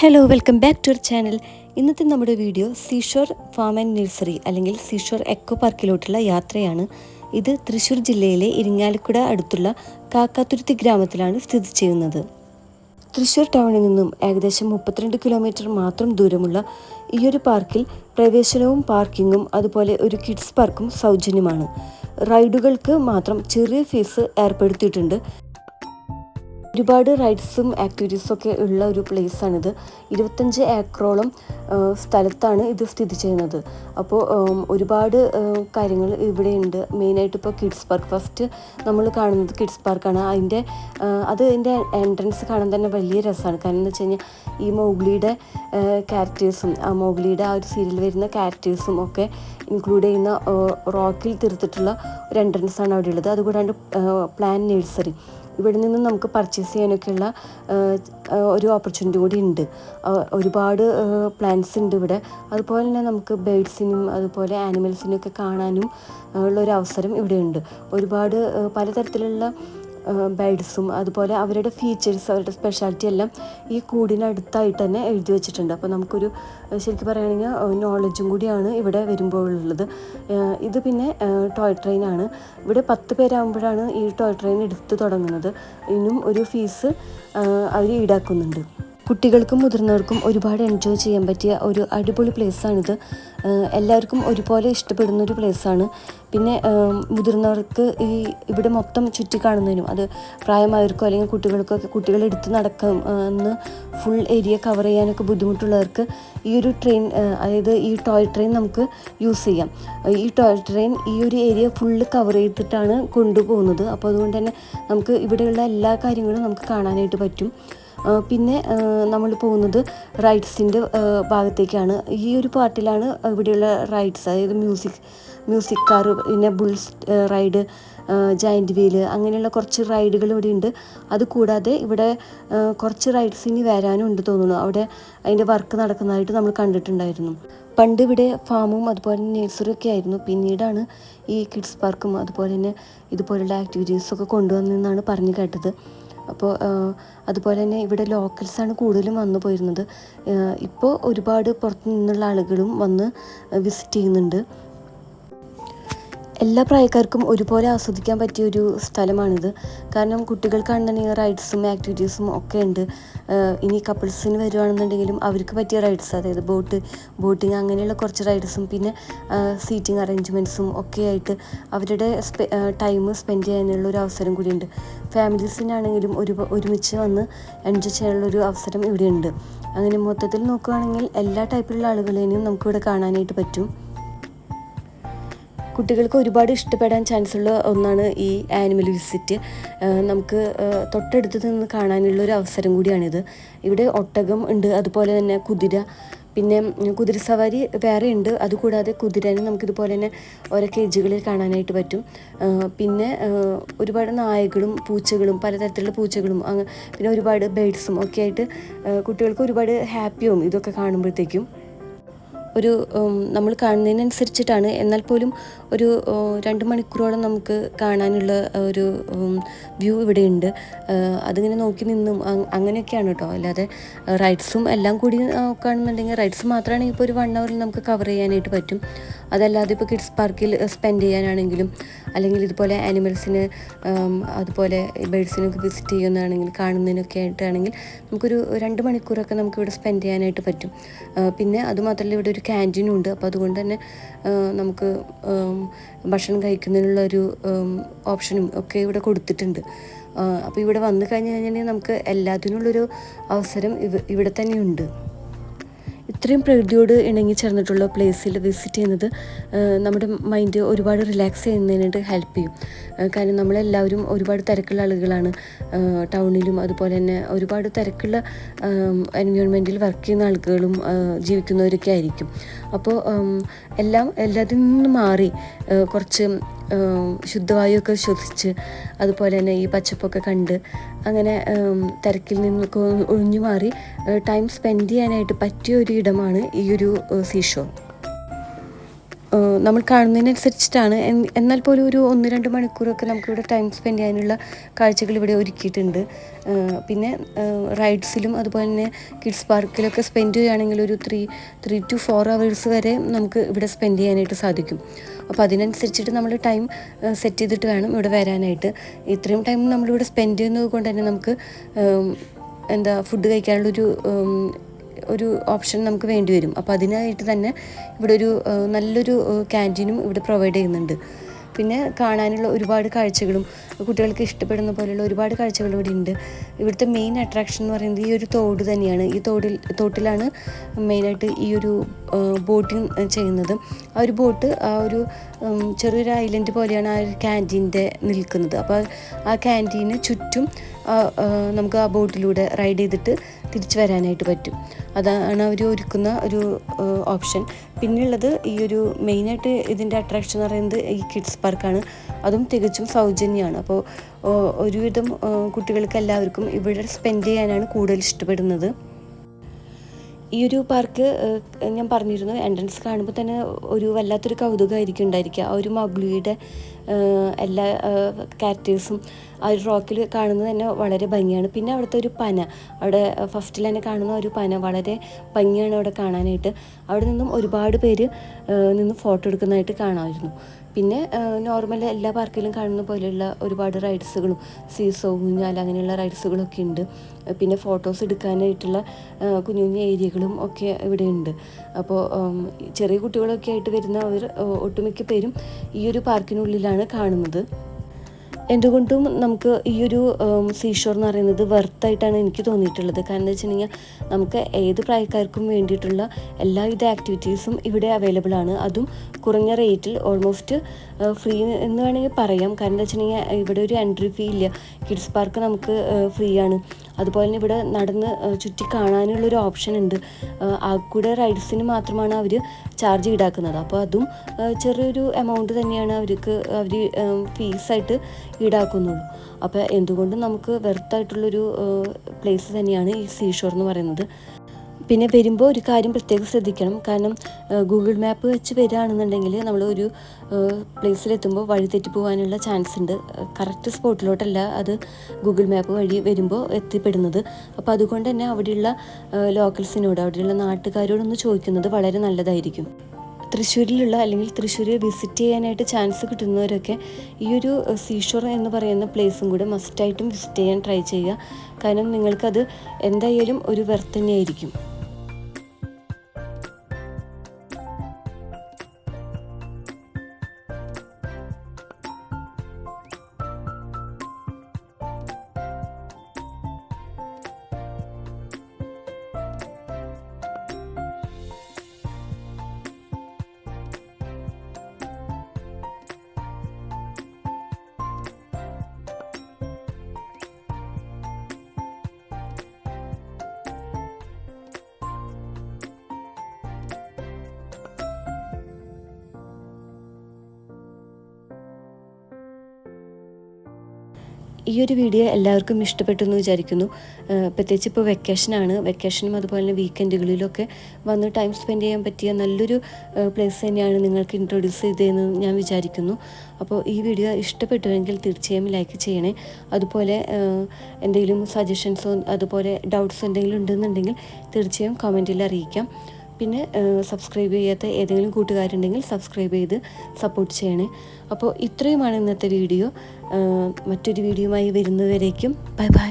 Hello welcome back to our channel. ഇന്നത്തെ നമ്മുടെ video seashore farm and nursery അല്ലെങ്കിൽ seashore eco പാർക്കിലോട്ടുള്ള യാത്രയാണ്. ഇത് തൃശ്ശൂർ ജില്ലയിലെ ഇരിങ്ങാലക്കുട അടുത്തുള്ള കാക്കാത്തുരുത്തി ഗ്രാമത്തിലാണ് സ്ഥിതി ചെയ്യുന്നത്. തൃശ്ശൂർ ടൗണിൽ നിന്നും ഏകദേശം 32 കിലോമീറ്റർ മാത്രം ദൂരമുള്ള ഈ ഒരു പാർക്കിൽ പ്രവേശനവും പാർക്കിങ്ങും അതുപോലെ ഒരു കിഡ്സ് പാർക്കും സൗജന്യമാണ്. റൈഡുകൾക്ക് മാത്രം ചെറിയ ഫീസ് ഏർപ്പെടുത്തിയിട്ടുണ്ട്. ഒരുപാട് റൈഡ്സും ആക്ടിവിറ്റീസും ഒക്കെ ഉള്ള ഒരു പ്ലേസാണിത്. 25 ഏക്കറോളം സ്ഥലത്താണ് ഇത് സ്ഥിതി ചെയ്യുന്നത്. അപ്പോൾ ഒരുപാട് കാര്യങ്ങൾ ഇവിടെയുണ്ട്. മെയിനായിട്ട് ഇപ്പോൾ കിഡ്സ് പാർക്ക്, ഫസ്റ്റ് നമ്മൾ കാണുന്നത് കിഡ്സ് പാർക്കാണ്. അതിൻ്റെ എൻട്രൻസ് കാണാൻ തന്നെ വലിയ രസമാണ്. കാരണം എന്ന് വെച്ച് കഴിഞ്ഞാൽ ഈ മൗഗ്ലിയുടെ ക്യാരക്ടേഴ്സും മൗഗ്ലിയുടെ ആ ഒരു സീരിയൽ വരുന്ന ക്യാരക്ടേഴ്സും ഒക്കെ ഇൻക്ലൂഡ് ചെയ്യുന്ന റോക്കിൽ തീർത്തിട്ടുള്ള ഒരു എൻട്രൻസാണ് അവിടെ ഉള്ളത്. അതുകൂടാണ്ട് പ്ലാൻ നഴ്സറി, ഇവിടെ നിന്നും നമുക്ക് പർച്ചേസ് ചെയ്യാനൊക്കെയുള്ള ഒരു ഓപ്പർച്യൂണിറ്റി കൂടി ഉണ്ട്. ഒരുപാട് പ്ലാന്റ്സ് ഉണ്ട് ഇവിടെ. അതുപോലെ തന്നെ നമുക്ക് ബേഡ്സിനും അതുപോലെ ആനിമൽസിനും ഒക്കെ കാണാനും ഉള്ളൊരു അവസരം ഇവിടെയുണ്ട്. ഒരുപാട് പലതരത്തിലുള്ള ബേഡ്സും അതുപോലെ അവരുടെ ഫീച്ചേഴ്സ്, അവരുടെ സ്പെഷ്യാലിറ്റി എല്ലാം ഈ കൂടിനടുത്തായിട്ട് തന്നെ എഴുതി വെച്ചിട്ടുണ്ട്. അപ്പോൾ നമുക്കൊരു ശരിക്കും പറയുകയാണെങ്കിൽ നോളജും കൂടിയാണ് ഇവിടെ വരുമ്പോഴുള്ളത്. ഇത് പിന്നെ ടോയ് ട്രെയിനാണ്. ഇവിടെ 10 പേരാകുമ്പോഴാണ് ഈ ടോയ് ട്രെയിൻ എടുത്ത് തുടങ്ങുന്നത്. ഇന്നും ഒരു ഫീസ് അവർ ഈടാക്കുന്നുണ്ട്. കുട്ടികൾക്കും മുതിർന്നവർക്കും ഒരുപാട് എൻജോയ് ചെയ്യാൻ പറ്റിയ ഒരു അടിപൊളി പ്ലേസാണിത്. എല്ലാവർക്കും ഒരുപോലെ ഇഷ്ടപ്പെടുന്ന ഒരു പ്ലേസാണ്. പിന്നെ മുതിർന്നവർക്ക് ഇവിടെ മൊത്തം ചുറ്റിക്കാണുന്നതിനും, അത് പ്രായമായവർക്കോ അല്ലെങ്കിൽ കുട്ടികളെടുത്ത് നടക്കുന്ന ഫുൾ ഏരിയ കവർ ചെയ്യാനൊക്കെ ബുദ്ധിമുട്ടുള്ളവർക്ക് ഈ ഒരു ട്രെയിൻ, അതായത് ഈ ടോയ് ട്രെയിൻ നമുക്ക് യൂസ് ചെയ്യാം. ഈ ടോയ് ട്രെയിൻ ഈ ഒരു ഏരിയ ഫുള്ള് കവർ ചെയ്തിട്ടാണ് കൊണ്ടുപോകുന്നത്. അപ്പോൾ അതുകൊണ്ട് തന്നെ നമുക്ക് ഇവിടെയുള്ള എല്ലാ കാര്യങ്ങളും നമുക്ക് കാണാനായിട്ട് പറ്റും. പിന്നെ നമ്മൾ പോകുന്നത് റൈഡ്സിൻ്റെ ഭാഗത്തേക്കാണ്. ഈ ഒരു പാർട്ടിലാണ് ഇവിടെയുള്ള റൈഡ്സ്, അതായത് മ്യൂസിക് കാർ, പിന്നെ ബുൾസ് റൈഡ്, ജയൻറ്റ് വീല്, അങ്ങനെയുള്ള കുറച്ച് റൈഡുകൾ ഇവിടെ ഉണ്ട്. അതുകൂടാതെ ഇവിടെ കുറച്ച് റൈഡ്സ് ഇനി വരാനും ഉണ്ട് തോന്നുന്നു. അവിടെ അതിൻ്റെ വർക്ക് നടക്കുന്നതായിട്ട് നമ്മൾ കണ്ടിട്ടുണ്ടായിരുന്നു. പണ്ട് ഇവിടെ ഫാമും അതുപോലെ നഴ്സറി ഒക്കെ ആയിരുന്നു. പിന്നീടാണ് ഈ കിഡ്സ് പാർക്കും അതുപോലെ തന്നെ ഇതുപോലുള്ള ആക്ടിവിറ്റീസൊക്കെ കൊണ്ടുവന്നെന്നാണ് പറഞ്ഞു കേട്ടത്. അപ്പോൾ അതുപോലെ തന്നെ ഇവിടെ ലോക്കൽസാണ് കൂടുതലും വന്നു പോയിരുന്നത്. ഇപ്പോൾ ഒരുപാട് പുറത്തു നിന്നുള്ള ആളുകളും വന്ന് വിസിറ്റ് ചെയ്യുന്നുണ്ട്. എല്ലാ പ്രായക്കാർക്കും ഒരുപോലെ ആസ്വദിക്കാൻ പറ്റിയ ഒരു സ്ഥലമാണിത്. കാരണം കുട്ടികൾക്കാണെന്നുണ്ടെങ്കിൽ റൈഡ്സും ആക്ടിവിറ്റീസും ഒക്കെ ഉണ്ട്. ഇനി കപ്പിൾസിന് വരുവാണെന്നുണ്ടെങ്കിലും അവർക്ക് പറ്റിയ റൈഡ്സ്, അതായത് ബോട്ടിങ് അങ്ങനെയുള്ള കുറച്ച് റൈഡ്സും പിന്നെ സീറ്റിംഗ് അറേഞ്ച്മെൻറ്റ്സും ഒക്കെ ആയിട്ട് അവരുടെ ടൈം സ്പെൻഡ് ചെയ്യാനുള്ള ഒരു അവസരം കൂടിയുണ്ട്. ഫാമിലീസിനാണെങ്കിലും ഒരുമിച്ച് വന്ന് എൻജോയ് ചെയ്യാനുള്ളൊരു അവസരം ഇവിടെയുണ്ട്. അങ്ങനെ മൊത്തത്തിൽ നോക്കുകയാണെങ്കിൽ എല്ലാ ടൈപ്പിലുള്ള ആളുകളെയും നമുക്കിവിടെ കാണാനായിട്ട് പറ്റും. കുട്ടികൾക്ക് ഒരുപാട് ഇഷ്ടപ്പെടാൻ ചാൻസുള്ള ഒന്നാണ് ഈ ആനിമൽ വിസിറ്റ്. നമുക്ക് തൊട്ടടുത്ത് നിന്ന് കാണാനുള്ള ഒരു അവസരം കൂടിയാണിത്. ഇവിടെ ഒട്ടകം ഉണ്ട്, അതുപോലെ തന്നെ കുതിര, പിന്നെ കുതിരസവാരി വേറെ ഉണ്ട്. അതുകൂടാതെ കുതിരനെ നമുക്കിതുപോലെ തന്നെ ഓരോ കേജുകളിൽ കാണാനായിട്ട് പറ്റും. പിന്നെ ഒരുപാട് നായകളും പൂച്ചകളും, പലതരത്തിലുള്ള പൂച്ചകളും, പിന്നെ ഒരുപാട് ബേഡ്സും ഒക്കെ ആയിട്ട് കുട്ടികൾക്ക് ഒരുപാട് ഹാപ്പിയാവും ഇതൊക്കെ കാണുമ്പോഴത്തേക്കും. ഒരു നമ്മൾ കാണുന്നതിനനുസരിച്ചിട്ടാണ്, എന്നാൽ പോലും ഒരു 2 മണിക്കൂറോളം നമുക്ക് കാണാനുള്ള ഒരു വ്യൂ ഇവിടെയുണ്ട്. അതിങ്ങനെ നോക്കി നിന്നും അങ്ങനെയൊക്കെയാണ് കേട്ടോ. അല്ലാതെ റൈഡ്സും എല്ലാം കൂടി നോക്കുകയാണെന്നുണ്ടെങ്കിൽ റൈഡ്സ് മാത്രമാണെങ്കിൽ ഇപ്പോൾ ഒരു 1 hour നമുക്ക് കവർ ചെയ്യാനായിട്ട് പറ്റും. അതല്ലാതെ ഇപ്പോൾ കിഡ്സ് പാർക്കിൽ സ്പെൻഡ് ചെയ്യാനാണെങ്കിലും അല്ലെങ്കിൽ ഇതുപോലെ ആനിമൽസിന് അതുപോലെ ബേഡ്സിനൊക്കെ വിസിറ്റ് ചെയ്യുന്നതാണെങ്കിൽ കാണുന്നതിനൊക്കെ ആയിട്ടാണെങ്കിൽ നമുക്കൊരു 2 മണിക്കൂറൊക്കെ നമുക്കിവിടെ സ്പെൻഡ് ചെയ്യാനായിട്ട് പറ്റും. പിന്നെ അതുമാത്രമല്ല ഇവിടെ ഒരു ക്യാൻറ്റീനും ഉണ്ട്. അപ്പോൾ അതുകൊണ്ട് തന്നെ നമുക്ക് ഭക്ഷണം കഴിക്കുന്നതിനുള്ളൊരു ഓപ്ഷനും ഒക്കെ ഇവിടെ കൊടുത്തിട്ടുണ്ട്. അപ്പോൾ ഇവിടെ വന്നു കഴിഞ്ഞാൽ നമുക്ക് എല്ലാത്തിനുള്ളൊരു അവസരം ഇവിടെ തന്നെയുണ്ട്. ഇത്രയും പ്രകൃതിയോട് ഇണങ്ങി ചേർന്നിട്ടുള്ള പ്ലേസിൽ വിസിറ്റ് ചെയ്യുന്നത് നമ്മുടെ മൈൻഡ് ഒരുപാട് റിലാക്സ് ചെയ്യുന്നതിനായിട്ട് ഹെൽപ്പ് ചെയ്യും. കാരണം നമ്മളെല്ലാവരും ഒരുപാട് തിരക്കുള്ള ആളുകളാണ്. ടൗണിലും അതുപോലെ തന്നെ ഒരുപാട് തിരക്കുള്ള എൻവയോൺമെൻറ്റിൽ വർക്ക് ചെയ്യുന്ന ആളുകളും ജീവിക്കുന്നവരൊക്കെ ആയിരിക്കും. അപ്പോൾ എല്ലാത്തിൽ നിന്നും മാറി കുറച്ച് ശുദ്ധവായുവൊക്കെ ശ്വസിച്ച് അതുപോലെ തന്നെ ഈ പച്ചപ്പൊക്കെ കണ്ട് അങ്ങനെ തിരക്കിൽ നിന്നൊക്കെ ഒഴിഞ്ഞു മാറി ടൈം സ്പെൻഡ് ചെയ്യാനായിട്ട് പറ്റിയ ഒരു ഇടമാണ് ഈ ഒരു സീഷോർ. നമ്മൾ കാണുന്നതിനനുസരിച്ചിട്ടാണ്. എന്നാൽ പോലും ഒരു 1-2 മണിക്കൂറൊക്കെ നമുക്കിവിടെ ടൈം സ്പെൻഡ് ചെയ്യാനുള്ള കാഴ്ചകൾ ഇവിടെ ഒരുക്കിയിട്ടുണ്ട്. പിന്നെ റൈഡ്സിലും അതുപോലെ തന്നെ കിഡ്സ് പാർക്കിലൊക്കെ സ്പെൻഡ് ചെയ്യുകയാണെങ്കിൽ ഒരു 3 to 4 hours വരെ നമുക്ക് ഇവിടെ സ്പെൻഡ് ചെയ്യാനായിട്ട് സാധിക്കും. അപ്പോൾ അതിനനുസരിച്ചിട്ട് നമ്മൾ ടൈം സെറ്റ് ചെയ്തിട്ട് വേണം ഇവിടെ വരാനായിട്ട്. ഇത്രയും ടൈം നമ്മളിവിടെ സ്പെൻഡ് ചെയ്യുന്നത് കൊണ്ട് തന്നെ നമുക്ക് ഫുഡ് കഴിക്കാനുള്ളൊരു ഒരു ഓപ്ഷൻ നമുക്ക് വേണ്ടി വരും. അപ്പോൾ അതിനായിട്ട് തന്നെ ഇവിടെ ഒരു നല്ലൊരു ക്യാൻറ്റീനും ഇവിടെ പ്രൊവൈഡ് ചെയ്യുന്നുണ്ട്. പിന്നെ കാണാനുള്ള ഒരുപാട് കാഴ്ചകളും കുട്ടികൾക്ക് ഇഷ്ടപ്പെടുന്ന പോലെയുള്ള ഒരുപാട് കാഴ്ചകൾ ഇവിടെ ഉണ്ട്. ഇവിടുത്തെ മെയിൻ അട്രാക്ഷൻ എന്ന് പറയുന്നത് ഈ ഒരു തോട് തന്നെയാണ്. ഈ തോട്ടിലാണ് മെയിനായിട്ട് ഈ ഒരു ബോട്ടിങ് ചെയ്യുന്നത്. ആ ഒരു ബോട്ട് ആ ഒരു ചെറിയൊരു ഐലൻഡ് പോലെയാണ് ആ ഒരു ക്യാൻറ്റീൻ്റെ നിൽക്കുന്നത്. അപ്പോൾ ആ ക്യാൻറ്റീന് ചുറ്റും നമുക്ക് ആ ബോട്ടിലൂടെ റൈഡ് ചെയ്തിട്ട് തിരിച്ചു വരാനായിട്ട് പറ്റും. അതാണ് അവർ ഒരുക്കുന്ന ഒരു ഓപ്ഷൻ. പിന്നെയുള്ളത് ഈ ഒരു മെയിനായിട്ട് ഇതിൻ്റെ അട്രാക്ഷൻ എന്ന് പറയുന്നത് ഈ കിഡ്സ് പാർക്കാണ്. അതും തികച്ചും സൗജന്യമാണ്. അപ്പോൾ ഒരുവിധം കുട്ടികൾക്ക് എല്ലാവർക്കും ഇവിടെ സ്പെൻഡ് ചെയ്യാനാണ് കൂടുതൽ ഇഷ്ടപ്പെടുന്നത്. ഈ ഒരു പാർക്ക് ഞാൻ പറഞ്ഞിരുന്നു, എൻട്രൻസ് കാണുമ്പോൾ തന്നെ ഒരു വല്ലാത്തൊരു കൗതുകമായിരിക്കും ഉണ്ടായിരിക്കുക. ആ ഒരു മഗ്ലുയുടെ എല്ലാ ക്യാരക്ടേഴ്സും ആ ഒരു റോക്കിൽ കാണുന്നത് തന്നെ വളരെ ഭംഗിയാണ്. പിന്നെ അവിടുത്തെ ഒരു പന, അവിടെ ഫസ്റ്റിൽ തന്നെ കാണുന്ന ഒരു പന വളരെ ഭംഗിയാണ് അവിടെ കാണാനായിട്ട്. അവിടെ നിന്നും ഒരുപാട് പേര് നിന്ന് ഫോട്ടോ എടുക്കുന്നതായിട്ട് കാണാമായിരുന്നു. പിന്നെ നോർമൽ എല്ലാ പാർക്കിലും കാണുന്ന പോലെയുള്ള ഒരുപാട് റൈഡ്സുകളും സീസോ, ഊഞ്ഞാൽ അങ്ങനെയുള്ള റൈഡ്സുകളൊക്കെ ഉണ്ട്. പിന്നെ ഫോട്ടോസ് എടുക്കാനായിട്ടുള്ള കുഞ്ഞു കുഞ്ഞു ഏരിയകളും ഒക്കെ ഇവിടെ ഉണ്ട്. അപ്പോൾ ചെറിയ കുട്ടികളൊക്കെ ആയിട്ട് വരുന്നവർ ഒട്ടുമിക്ക പേരും ഈ ഒരു പാർക്കിനുള്ളിലാണ് കാണുന്നത്. എന്തുകൊണ്ടും നമുക്ക് ഈ ഒരു സീഷോർ എന്ന് പറയുന്നത് വെർത്തായിട്ടാണ് എനിക്ക് തോന്നിയിട്ടുള്ളത്. കാരണം എന്താ വെച്ചിട്ടുണ്ടെങ്കിൽ നമുക്ക് ഏത് പ്രായക്കാർക്കും വേണ്ടിയിട്ടുള്ള എല്ലാവിധ ആക്ടിവിറ്റീസും ഇവിടെ അവൈലബിൾ ആണ്. അതും കുറഞ്ഞ റേറ്റിൽ, ഓൾമോസ്റ്റ് ഫ്രീ എന്ന് വേണമെങ്കിൽ പറയാം. കാരണം എന്താ വെച്ചിട്ടുണ്ടെങ്കിൽ ഇവിടെ ഒരു എൻട്രി ഫീ ഇല്ല. കിഡ്സ് പാർക്ക് നമുക്ക് ഫ്രീ ആണ്. അതുപോലെ തന്നെ ഇവിടെ നടന്ന് ചുറ്റി കാണാനുള്ളൊരു ഓപ്ഷൻ ഉണ്ട്. കൂടെ റൈഡ്സിന് മാത്രമാണ് അവർ ചാർജ് ഈടാക്കുന്നത്. അപ്പോൾ അതും ചെറിയൊരു എമൗണ്ട് തന്നെയാണ് അവർ ഫീസായിട്ട് ഈടാക്കുന്നുള്ളൂ. അപ്പോൾ എന്തുകൊണ്ടും നമുക്ക് വെർത്തായിട്ടുള്ളൊരു പ്ലേസ് തന്നെയാണ് ഈ സീഷോർ എന്ന് പറയുന്നത്. പിന്നെ വരുമ്പോൾ ഒരു കാര്യം പ്രത്യേകം ശ്രദ്ധിക്കണം. കാരണം ഗൂഗിൾ മാപ്പ് വെച്ച് വരികയാണെന്നുണ്ടെങ്കിൽ നമ്മൾ ഒരു പ്ലേസിലെത്തുമ്പോൾ വഴി തെറ്റി പോകാനുള്ള ചാൻസ് ഉണ്ട്. കറക്റ്റ് സ്പോട്ടിലോട്ടല്ല അത് ഗൂഗിൾ മാപ്പ് വഴി വരുമ്പോൾ എത്തിപ്പെടുന്നത്. അപ്പോൾ അതുകൊണ്ട് തന്നെ അവിടെയുള്ള ലോക്കൽസിനോട്, അവിടെയുള്ള നാട്ടുകാരോടൊന്ന് ചോദിക്കുന്നത് വളരെ നല്ലതായിരിക്കും. തൃശ്ശൂരിലുള്ള അല്ലെങ്കിൽ തൃശ്ശൂർ വിസിറ്റ് ചെയ്യാനായിട്ട് ചാൻസ് കിട്ടുന്നവരൊക്കെ ഈ ഒരു സീഷോർ എന്ന് പറയുന്ന പ്ലേസും കൂടെ മസ്റ്റായിട്ടും വിസിറ്റ് ചെയ്യാൻ ട്രൈ ചെയ്യുക. കാരണം നിങ്ങൾക്കത് എന്തായാലും ഒരു വെർത്ത് തന്നെയായിരിക്കും. ഈ ഒരു വീഡിയോ എല്ലാവർക്കും ഇഷ്ടപ്പെട്ടു എന്ന് വിചാരിക്കുന്നു. പ്രത്യേകിച്ച് ഇപ്പോൾ വെക്കേഷനാണ്. വെക്കേഷനും അതുപോലെ തന്നെ വീക്കെൻഡുകളിലൊക്കെ വന്ന് ടൈം സ്പെൻഡ് ചെയ്യാൻ പറ്റിയ നല്ലൊരു പ്ലേസ് തന്നെയാണ് നിങ്ങൾക്ക് ഇൻട്രൊഡ്യൂസ് ചെയ്തതെന്ന് ഞാൻ വിചാരിക്കുന്നു. അപ്പോൾ ഈ വീഡിയോ ഇഷ്ടപ്പെട്ടുവെങ്കിൽ തീർച്ചയായും ലൈക്ക് ചെയ്യണേ. അതുപോലെ എന്തെങ്കിലും സജഷൻസോ അതുപോലെ ഡൗട്ട്സ് എന്തെങ്കിലും ഉണ്ടെന്നുണ്ടെങ്കിൽ തീർച്ചയായും കമൻറ്റിൽ അറിയിക്കാം. പിന്നെ സബ്സ്ക്രൈബ് ചെയ്യാത്ത ഏതെങ്കിലും കൂട്ടുകാരുണ്ടെങ്കിൽ സബ്സ്ക്രൈബ് ചെയ്ത് സപ്പോർട്ട് ചെയ്യണേ. അപ്പോൾ ഇത്രയുമാണ് ഇന്നത്തെ വീഡിയോ. മറ്റൊരു വീഡിയോയുമായി വരുന്നവരേക്കും ബൈ ബൈ.